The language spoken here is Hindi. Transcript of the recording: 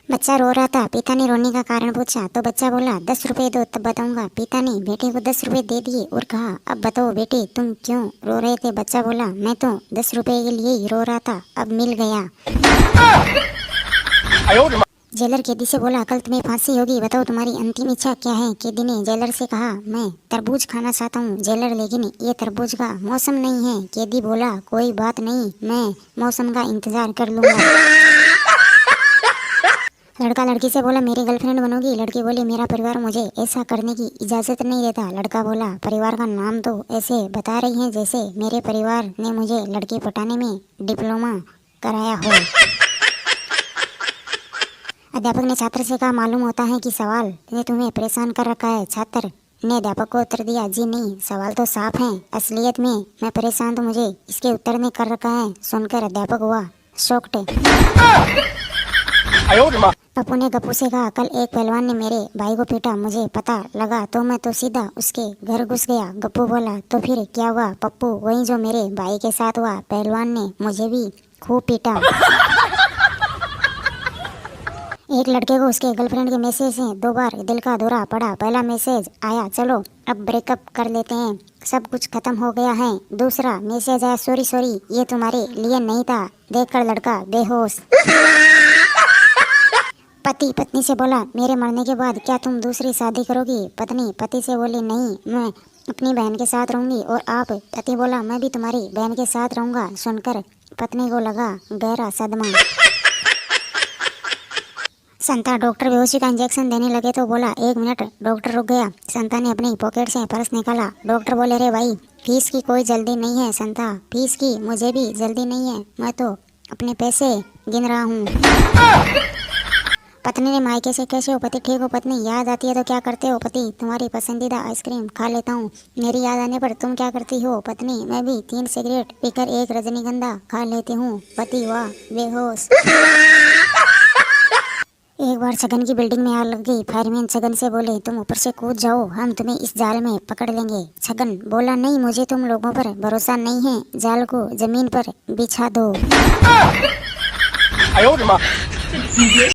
बच्चा रो रहा था। पिता ने रोने का कारण पूछा तो बच्चा बोला 10 रुपए दो तब बताऊंगा। पिता ने बेटे को 10 रुपए दे दिए और कहा अब बताओ बेटे तुम क्यों रो रहे थे। बच्चा बोला मैं तो 10 रुपए के लिए ही रो रहा था, अब मिल गया। जेलर कैदी से बोला कल तुम्हें फांसी होगी, बताओ तुम्हारी अंतिम इच्छा क्या है। कैदी ने जेलर से कहा मैं तरबूज खाना चाहता हूँ। जेलर लेकिन ये तरबूज का मौसम नहीं है। कैदी बोला कोई बात नहीं, मैं मौसम का इंतजार कर लूंगा। लड़का लड़की से बोला मेरी गर्लफ्रेंड बनोगी। लड़की बोली मेरा परिवार मुझे ऐसा करने की इजाजत नहीं देता। लड़का बोला परिवार का नाम तो ऐसे बता रही हैं जैसे मेरे परिवार ने मुझे लड़की पटाने में डिप्लोमा कराया हो। अध्यापक ने छात्र से कहा मालूम होता है कि सवाल ने तुम्हें परेशान कर रखा है। छात्र ने अध्यापक को उत्तर दिया जी नहीं, सवाल तो साफ है, असलियत में मैं परेशान तो मुझे इसके उत्तर ने कर रखा है। सुनकर अध्यापक हुआ शॉक्ड। पप्पू ने गप्पू से कहा कल एक पहलवान ने मेरे भाई को पीटा, मुझे पता लगा तो मैं तो सीधा उसके घर घुस गया। गप्पू बोला तो फिर क्या हुआ। पप्पू वही जो मेरे भाई के साथ हुआ, पहलवान ने मुझे भी खूब पीटा। एक लड़के को उसके गर्लफ्रेंड के मैसेज से 2 बार दिल का दौरा पड़ा। पहला मैसेज आया चलो अब ब्रेकअप कर लेते हैं, सब कुछ खत्म हो गया है। दूसरा मैसेज आया सॉरी सॉरी ये तुम्हारे लिए नहीं था। देखकर लड़का बेहोश। पति पत्नी से बोला मेरे मरने के बाद क्या तुम दूसरी शादी करोगी। पत्नी पति से बोली नहीं, मैं अपनी बहन के साथ रहूंगी। और आप। पति बोला मैं भी तुम्हारी बहन के साथ रहूंगा। सुनकर पत्नी को लगा गहरा सदमा। संता डॉक्टर बेहोशी का इंजेक्शन देने लगे तो बोला 1 मिनट। डॉक्टर रुक गया। संता ने अपनी पॉकेट से पर्स निकाला। डॉक्टर बोले रे भाई फीस की कोई जल्दी नहीं है। संता फीस की मुझे भी जल्दी नहीं है, मैं तो अपने पैसे गिन रहा हूँ। पत्नी ने मायके से कैसे हो। पति ठीक हो। पत्नी याद आती है तो क्या करते हो। पति तुम्हारी पसंदीदा आइसक्रीम खा लेता हूँ। मेरी याद आने पर तुम क्या करती हो। पत्नी मैं भी 3 सिगरेट पीकर 1 रजनीगंधा खा लेती हूँ। पति वाह बेहोश। एक बार छगन की बिल्डिंग में आग लग गई। फायरमैन छगन से बोले तुम ऊपर से कूद जाओ, हम तुम्हें इस जाल में पकड़ लेंगे। छगन बोला नहीं, मुझे तुम लोगों पर भरोसा नहीं है, जाल को जमीन पर बिछा दो।